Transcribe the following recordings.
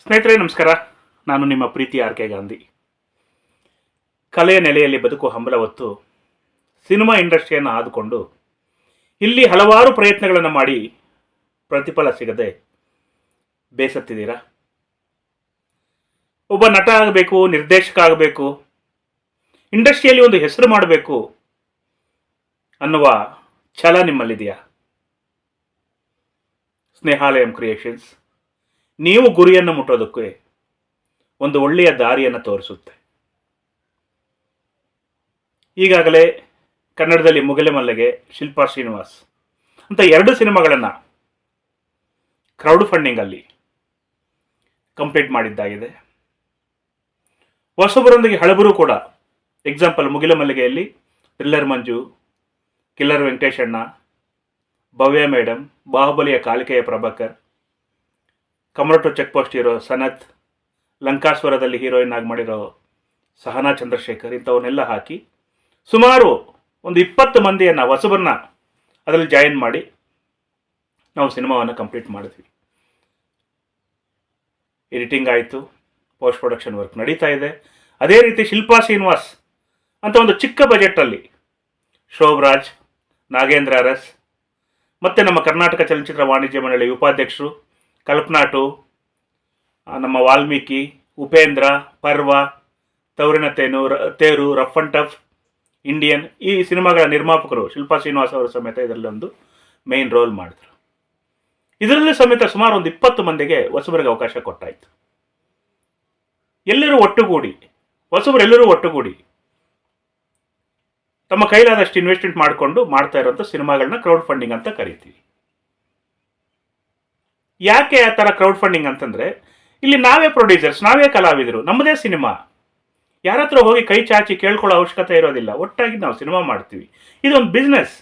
ಸ್ನೇಹಿತರೆ ನಮಸ್ಕಾರ. ನಾನು ನಿಮ್ಮ ಪ್ರೀತಿ ಆರ್ ಕೆ ಗಾಂಧಿ. ಕಲೆಯ ನೆಲೆಯಲ್ಲಿ ಬದುಕುವ ಹಂಬಲ ಹೊತ್ತು ಸಿನಿಮಾ ಇಂಡಸ್ಟ್ರಿಯನ್ನು ಆದುಕೊಂಡು ಇಲ್ಲಿ ಹಲವಾರು ಪ್ರಯತ್ನಗಳನ್ನು ಮಾಡಿ ಪ್ರತಿಫಲ ಸಿಗದೆ ಬೇಸತ್ತಿದ್ದೀರಾ? ಒಬ್ಬ ನಟ ಆಗಬೇಕು, ನಿರ್ದೇಶಕ ಆಗಬೇಕು, ಇಂಡಸ್ಟ್ರಿಯಲ್ಲಿ ಒಂದು ಹೆಸರು ಮಾಡಬೇಕು ಅನ್ನುವ ಛಲ ನಿಮ್ಮಲ್ಲಿದೆಯಾ? ಸ್ನೇಹಾಲಯಂ ಕ್ರಿಯೇಷನ್ಸ್ ನೀವು ಗುರಿಯನ್ನು ಮುಟ್ಟೋದಕ್ಕೆ ಒಂದು ಒಳ್ಳೆಯ ದಾರಿಯನ್ನು ತೋರಿಸುತ್ತೆ. ಈಗಾಗಲೇ ಕನ್ನಡದಲ್ಲಿ ಮುಗಿಲೆ ಮಲ್ಲಿಗೆ, ಶಿಲ್ಪಾ ಶ್ರೀನಿವಾಸ್ ಅಂತ 2 ಸಿನಿಮಾಗಳನ್ನು ಕ್ರೌಡ್ ಫಂಡಿಂಗಲ್ಲಿ ಕಂಪ್ಲೀಟ್ ಮಾಡಿದ್ದಾಗಿದೆ. ಹೊಸಬರೊಂದಿಗೆ ಹಳಬರು ಕೂಡ, ಎಕ್ಸಾಂಪಲ್ ಮುಗಿಲೆ ಮಲ್ಲಿಗೆಯಲ್ಲಿ ಥ್ರಿಲ್ಲರ್ ಮಂಜು, ಕಿಲ್ಲರ್ ವೆಂಕಟೇಶಣ್ಣ, ಭವ್ಯ ಮೇಡಮ್, ಬಾಹುಬಲಿಯ ಕಾಲಿಕೆಯ Prabhakar, Kamarottu check post hero Sanath, ಲಂಕಾಸ್ವರದಲ್ಲಿ ಹೀರೋಯಿನ್ ಆಗಿ ಮಾಡಿರೋ ಸಹನಾ ಚಂದ್ರಶೇಖರ್, ಇಂಥವನ್ನೆಲ್ಲ ಹಾಕಿ ಸುಮಾರು ಒಂದು 20 ಮಂದಿಯನ್ನು ಹೊಸಬರನ್ನ ಅದರಲ್ಲಿ ಜಾಯಿನ್ ಮಾಡಿ ನಾವು ಸಿನಿಮಾವನ್ನು ಕಂಪ್ಲೀಟ್ ಮಾಡಿದ್ವಿ. ಎಡಿಟಿಂಗ್ ಆಯಿತು, ಪೋಸ್ಟ್ ಪ್ರೊಡಕ್ಷನ್ ವರ್ಕ್ ನಡೀತಾ ಇದೆ. ಅದೇ ರೀತಿ ಶಿಲ್ಪಾ ಶ್ರೀನಿವಾಸ್ ಅಂತ ಒಂದು ಚಿಕ್ಕ ಬಜೆಟಲ್ಲಿ ಶೋಭರಾಜ್, ನಾಗೇಂದ್ರ ಅರಸ್ ಮತ್ತು ನಮ್ಮ ಕರ್ನಾಟಕ ಚಲನಚಿತ್ರ ವಾಣಿಜ್ಯ ಮಂಡಳಿ ಉಪಾಧ್ಯಕ್ಷರು ಕಲ್ಪನಾಟು, ನಮ್ಮ ವಾಲ್ಮೀಕಿ, ಉಪೇಂದ್ರ, ಪರ್ವ, ತೌರಿನ ತೇರು, ರಫ್ ಅಂಡ್ ಟಫ್, ಇಂಡಿಯನ್, ಈ ಸಿನಿಮಾಗಳ ನಿರ್ಮಾಪಕರು ಶಿಲ್ಪಾ ಶ್ರೀನಿವಾಸ್ ಅವರು ಸಮೇತ ಇದರಲ್ಲಿ ಒಂದು ಮೇನ್ ರೋಲ್ ಮಾಡಿದ್ರು. ಇದರಲ್ಲಿ ಸಮೇತ ಸುಮಾರು ಒಂದು 20 ಮಂದಿಗೆ ಹೊಸಬರಿಗೆ ಅವಕಾಶ ಕೊಟ್ಟಾಯಿತು. ಹೊಸಬರೆಲ್ಲರೂ ಒಟ್ಟುಗೂಡಿ ತಮ್ಮ ಕೈಲಾದಷ್ಟು ಇನ್ವೆಸ್ಟ್ಮೆಂಟ್ ಮಾಡಿಕೊಂಡು ಮಾಡ್ತಾ ಇರೋಂಥ ಸಿನಿಮಾಗಳನ್ನ ಕ್ರೌಡ್ ಫಂಡಿಂಗ್ ಅಂತ ಕರಿತೀವಿ. ಯಾಕೆ ಆ ಥರ ಕ್ರೌಡ್ ಫಂಡಿಂಗ್ ಅಂತಂದರೆ, ಇಲ್ಲಿ ನಾವೇ ಪ್ರೊಡ್ಯೂಸರ್ಸ್, ನಾವೇ ಕಲಾವಿದರು, ನಮ್ಮದೇ ಸಿನಿಮಾ, ಯಾರ ಹತ್ರ ಹೋಗಿ ಕೈ ಚಾಚಿ ಕೇಳ್ಕೊಳ್ಳೋ ಅವಶ್ಯಕತೆ ಇರೋದಿಲ್ಲ. ಒಟ್ಟಾಗಿ ನಾವು ಸಿನಿಮಾ ಮಾಡ್ತೀವಿ. ಇದೊಂದು ಬಿಸ್ನೆಸ್.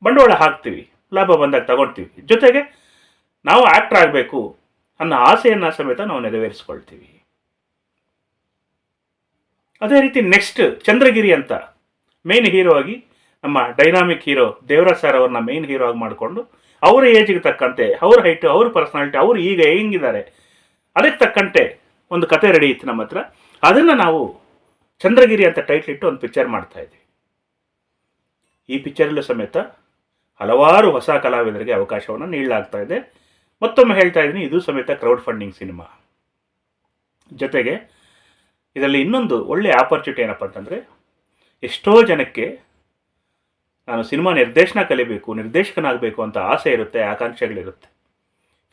ಬಂಡವಾಳ ಹಾಕ್ತೀವಿ, ಲಾಭ ಬಂದಾಗ ತಗೊಳ್ತೀವಿ. ಜೊತೆಗೆ ನಾವು ಆ್ಯಕ್ಟರ್ ಆಗಬೇಕು ಅನ್ನೋ ಆಸೆಯನ್ನು ಸಮೇತ ನಾವು ನೆರವೇರಿಸ್ಕೊಳ್ತೀವಿ. ಅದೇ ರೀತಿ ನೆಕ್ಸ್ಟ್ ಚಂದ್ರಗಿರಿ ಅಂತ ಮೇನ್ ಹೀರೋ ಆಗಿ ನಮ್ಮ ಡೈನಾಮಿಕ್ ಹೀರೋ ದೇವರಾಜ್ ಸರ್ ಅವ್ರನ್ನ ಮೇನ್ ಹೀರೋ ಆಗಿ ಮಾಡಿಕೊಂಡು ಅವರ ಏಜ್ಗೆ ತಕ್ಕಂತೆ, ಅವ್ರ ಹೈಟು, ಅವ್ರ ಪರ್ಸನಾಲಿಟಿ, ಅವರು ಈಗ ಹೆಂಗಿದ್ದಾರೆ ಅದಕ್ಕೆ ತಕ್ಕಂತೆ ಒಂದು ಕತೆ ರೆಡಿ ಇತ್ತು ನಮ್ಮ ಹತ್ರ. ಅದನ್ನು ನಾವು ಚಂದ್ರಗಿರಿ ಅಂತ ಟೈಟ್ಲ್ ಇಟ್ಟು ಒಂದು ಪಿಕ್ಚರ್ ಮಾಡ್ತಾ ಇದ್ವಿ. ಈ ಪಿಕ್ಚರಲ್ಲೂ ಸಮೇತ ಹಲವಾರು ಹೊಸ ಕಲಾವಿದರಿಗೆ ಅವಕಾಶವನ್ನು ನೀಡಲಾಗ್ತಾ ಇದೆ. ಮತ್ತೊಮ್ಮೆ ಹೇಳ್ತಾ ಇದ್ದೀನಿ, ಇದು ಸಮೇತ ಕ್ರೌಡ್ ಫಂಡಿಂಗ್ ಸಿನಿಮಾ. ಜೊತೆಗೆ ಇದರಲ್ಲಿ ಇನ್ನೊಂದು ಒಳ್ಳೆಯ ಆಪರ್ಚುನಿಟಿ ಏನಪ್ಪ ಅಂತಂದರೆ, ಎಷ್ಟೋ ಜನಕ್ಕೆ ನಾನು ಸಿನಿಮಾ ನಿರ್ದೇಶನ ಕಲಿಬೇಕು, ನಿರ್ದೇಶಕನಾಗಬೇಕು ಅಂತ ಆಸೆ ಇರುತ್ತೆ, ಆಕಾಂಕ್ಷೆಗಳಿರುತ್ತೆ.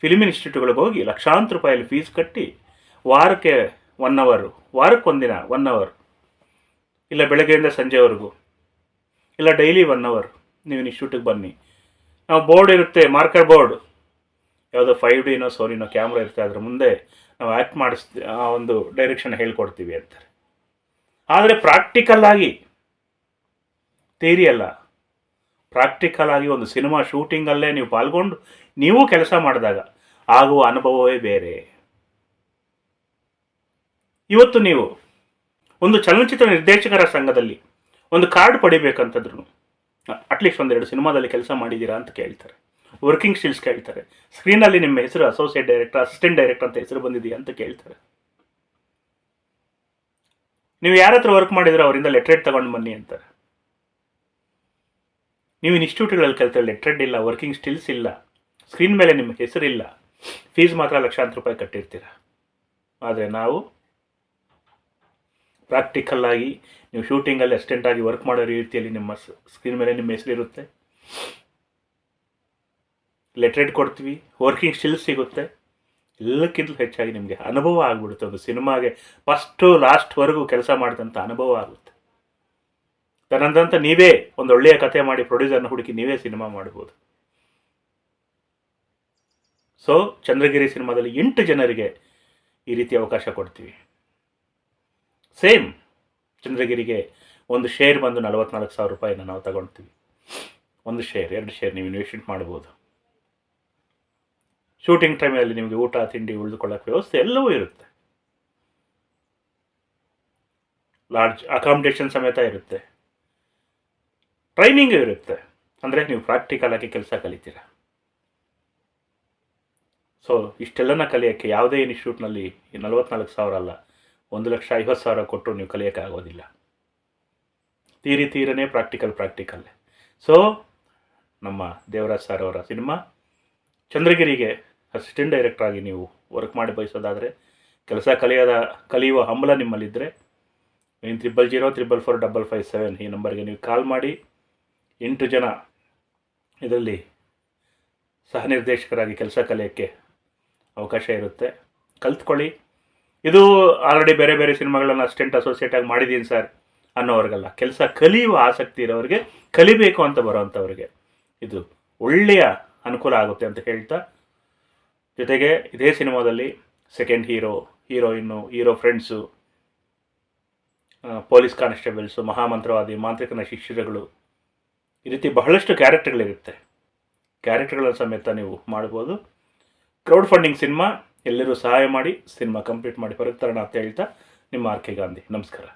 ಫಿಲ್ಮ್ ಇನ್ಸ್ಟಿಟ್ಯೂಟ್ಗಳಿಗೆ ಹೋಗಿ ಲಕ್ಷಾಂತರ ರೂಪಾಯಲ್ಲಿ ಫೀಸ್ ಕಟ್ಟಿ ವಾರಕ್ಕೆ 1 ಅವರ್, ವಾರಕ್ಕೊಂದಿನ 1 ಅವರ್, ಇಲ್ಲ ಬೆಳಗ್ಗೆಯಿಂದ ಸಂಜೆವರೆಗೂ, ಇಲ್ಲ ಡೈಲಿ 1 ಅವರ್ ನೀವು ಇನ್ಸ್ಟಿಟ್ಯೂಟಿಗೆ ಬನ್ನಿ. ನಾವು ಬೋರ್ಡ್ ಇರುತ್ತೆ, ಮಾರ್ಕರ್ ಬೋರ್ಡ್, ಯಾವುದೋ 5Dನೋ ಸೋನಿನೋ ಕ್ಯಾಮ್ರಾ ಇರುತ್ತೆ, ಅದರ ಮುಂದೆ ನಾವು ಆ್ಯಕ್ಟ್ ಮಾಡಿಸ್ತೀವಿ, ಆ ಒಂದು ಡೈರೆಕ್ಷನ್ ಹೇಳ್ಕೊಡ್ತೀವಿ ಅಂತಾರೆ. ಆದರೆ ಪ್ರಾಕ್ಟಿಕಲ್ ಆಗಿ, ಥಿಯರಿ ಅಲ್ಲ, ಪ್ರಾಕ್ಟಿಕಲ್ ಆಗಿ ಒಂದು ಸಿನಿಮಾ ಶೂಟಿಂಗಲ್ಲೇ ನೀವು ಪಾಲ್ಗೊಂಡು ನೀವು ಕೆಲಸ ಮಾಡಿದಾಗ ಆಗುವ ಅನುಭವವೇ ಬೇರೆ. ಇವತ್ತು ನೀವು ಒಂದು ಚಲನಚಿತ್ರ ನಿರ್ದೇಶಕರ ಸಂಘದಲ್ಲಿ ಒಂದು ಕಾರ್ಡ್ ಪಡಿಬೇಕಂತಂದ್ರೂ ಅಟ್ಲೀಸ್ಟ್ 1-2 ಸಿನಿಮಾದಲ್ಲಿ ಕೆಲಸ ಮಾಡಿದ್ದೀರಾ ಅಂತ ಕೇಳ್ತಾರೆ. ವರ್ಕಿಂಗ್ ಸ್ಟಿಲ್ಸ್ ಕೇಳ್ತಾರೆ. ಸ್ಕ್ರೀನಲ್ಲಿ ನಿಮ್ಮ ಹೆಸರು ಅಸೋಸಿಯೇಟ್ ಡೈರೆಕ್ಟರ್, ಅಸಿಸ್ಟೆಂಟ್ ಡೈರೆಕ್ಟರ್ ಅಂತ ಹೆಸರು ಬಂದಿದೆಯಾ ಅಂತ ಕೇಳ್ತಾರೆ. ನೀವು ಯಾರ ಹತ್ರ ವರ್ಕ್ ಮಾಡಿದ್ರೋ ಅವರಿಂದ ಲೆಟ್ರೇಟ್ ತಗೊಂಡು ಬನ್ನಿ ಅಂತಾರೆ. ನೀವು ಇನ್ಸ್ಟಿಟ್ಯೂಟ್ಗಳಲ್ಲಿ ಕಲಿತ ಲೆಟ್ರೇಟ್ ಇಲ್ಲ, ವರ್ಕಿಂಗ್ ಸ್ಟಿಲ್ಸ್ ಇಲ್ಲ, ಸ್ಕ್ರೀನ್ ಮೇಲೆ ನಿಮ್ಮ ಹೆಸರಿಲ್ಲ, ಫೀಸ್ ಮಾತ್ರ ಲಕ್ಷಾಂತರ ರೂಪಾಯಿ ಕಟ್ಟಿರ್ತೀರ. ಆದರೆ ನಾವು ಪ್ರಾಕ್ಟಿಕಲ್ ಆಗಿ ನೀವು ಶೂಟಿಂಗಲ್ಲಿ ಅಸಿಸ್ಟೆಂಟಾಗಿ ವರ್ಕ್ ಮಾಡೋ ರೀತಿಯಲ್ಲಿ ನಿಮ್ಮ ಸ್ಕ್ರೀನ್ ಮೇಲೆ ನಿಮ್ಮ ಹೆಸರಿರುತ್ತೆ, ಲೆಟ್ರೇಟ್ ಕೊಡ್ತೀವಿ, ವರ್ಕಿಂಗ್ ಸ್ಟಿಲ್ಸ್ ಸಿಗುತ್ತೆ. ಎಲ್ಲಕ್ಕಿಂತಲೂ ಹೆಚ್ಚಾಗಿ ನಿಮಗೆ ಅನುಭವ ಆಗಿಬಿಡುತ್ತೆ. ಒಂದು ಸಿನಿಮಾಗೆ ಫಸ್ಟು ಲಾಸ್ಟ್ವರೆಗೂ ಕೆಲಸ ಮಾಡಿದಂಥ ಅನುಭವ ಆಗುತ್ತೆ. ತನ್ನಂತ ನೀವೇ ಒಂದು ಒಳ್ಳೆಯ ಕತೆ ಮಾಡಿ ಪ್ರೊಡ್ಯೂಸರ್ನ ಹುಡುಕಿ ನೀವೇ ಸಿನಿಮಾ ಮಾಡ್ಬೋದು. ಸೊ ಚಂದ್ರಗಿರಿ ಸಿನಿಮಾದಲ್ಲಿ 8 ಜನರಿಗೆ ಈ ರೀತಿ ಅವಕಾಶ ಕೊಡ್ತೀವಿ. ಸೇಮ್ ಚಂದ್ರಗಿರಿಗೆ ಒಂದು ಶೇರ್ ಬಂದು 44,000 ರೂಪಾಯಿನ ನಾವು ತಗೊಳ್ತೀವಿ. 1 ಶೇರ್ 2 ಶೇರ್ ನೀವು ಇನ್ವೆಸ್ಟ್ಮೆಂಟ್ ಮಾಡ್ಬೋದು. ಶೂಟಿಂಗ್ ಟೈಮಲ್ಲಿ ನಿಮಗೆ ಊಟ ತಿಂಡಿ ಉಳಿದುಕೊಳ್ಳೋಕ್ಕೆ ವ್ಯವಸ್ಥೆ ಎಲ್ಲವೂ ಇರುತ್ತೆ. ಲಾಡ್ಜ್ ಅಕಾಮಿಡೇಷನ್ ಸಮೇತ ಇರುತ್ತೆ. ಟ್ರೈನಿಂಗು ಇರುತ್ತೆ. ಅಂದರೆ ನೀವು ಪ್ರಾಕ್ಟಿಕಲ್ ಆಗಿ ಕೆಲಸ ಕಲಿತೀರ. ಸೊ ಇಷ್ಟೆಲ್ಲನ ಕಲಿಯೋಕ್ಕೆ ಯಾವುದೇ ಇನ್ಸ್ಟಿಟ್ಯೂಟ್ನಲ್ಲಿ 44,000 ಅಲ್ಲ, 1,50,000 ಕೊಟ್ಟರು ನೀವು ಕಲಿಯೋಕ್ಕೆ ಆಗೋದಿಲ್ಲ. ತೀರನೇ ಪ್ರಾಕ್ಟಿಕಲ್ಲೇ. ಸೊ ನಮ್ಮ ದೇವರಾಜ್ ಸರ್ ಅವರ ಸಿನಿಮಾ ಚಂದ್ರಗಿರಿಗೆ ಅಸಿಸ್ಟೆಂಟ್ ಡೈರೆಕ್ಟರ್ ಆಗಿ ನೀವು ವರ್ಕ್ ಮಾಡಿ ಬಯಸೋದಾದರೆ, ಕೆಲಸ ಕಲಿಯುವ ಹಂಬಲ ನಿಮ್ಮಲ್ಲಿದ್ದರೆ 9003045557 ಈ ನಂಬರ್ಗೆ ನೀವು ಕಾಲ್ ಮಾಡಿ. 8 ಜನ ಇದರಲ್ಲಿ ಸಹ ನಿರ್ದೇಶಕರಾಗಿ ಕೆಲಸ ಕಲಿಯೋಕ್ಕೆ ಅವಕಾಶ ಇರುತ್ತೆ. ಕಲ್ತ್ಕೊಳ್ಳಿ. ಇದು ಆಲ್ರೆಡಿ ಬೇರೆ ಬೇರೆ ಸಿನಿಮಾಗಳನ್ನು ಅಸಿಸ್ಟೆಂಟ್ ಅಸೋಸಿಯೇಟ್ ಆಗಿ ಮಾಡಿದ್ದೀನಿ ಸರ್ ಅನ್ನೋವ್ರಿಗಲ್ಲ, ಕೆಲಸ ಕಲಿಯುವ ಆಸಕ್ತಿ ಇರೋರಿಗೆ, ಕಲಿಬೇಕು ಅಂತ ಬರೋವಂಥವ್ರಿಗೆ ಇದು ಒಳ್ಳೆಯ ಅನುಕೂಲ ಆಗುತ್ತೆ ಅಂತ ಹೇಳ್ತಾ, ಜೊತೆಗೆ ಇದೇ ಸಿನಿಮಾದಲ್ಲಿ second heroine, hero friends, police constables, ಮಹಾಮಂತ್ರವಾದಿ, ಮಾಂತ್ರಿಕನ ಶಿಷ್ಯರುಗಳು, ಈ ರೀತಿ ಬಹಳಷ್ಟು ಕ್ಯಾರೆಕ್ಟರ್ಗಳಿರುತ್ತೆ. ಕ್ಯಾರೆಕ್ಟರ್ಗಳನ್ನು ಸಮೇತ ನೀವು ಮಾಡ್ಬೋದು. ಕ್ರೌಡ್ ಫಂಡಿಂಗ್ ಸಿನಿಮಾ, ಎಲ್ಲರೂ ಸಹಾಯ ಮಾಡಿ ಸಿನಿಮಾ ಕಂಪ್ಲೀಟ್ ಮಾಡಿ ಹೊರಗೆ ತರೋಣ ಅಂತ ಹೇಳ್ತಾ, ನಿಮ್ಮ ಆರ್ ಕೆ ಗಾಂಧಿ. ನಮಸ್ಕಾರ.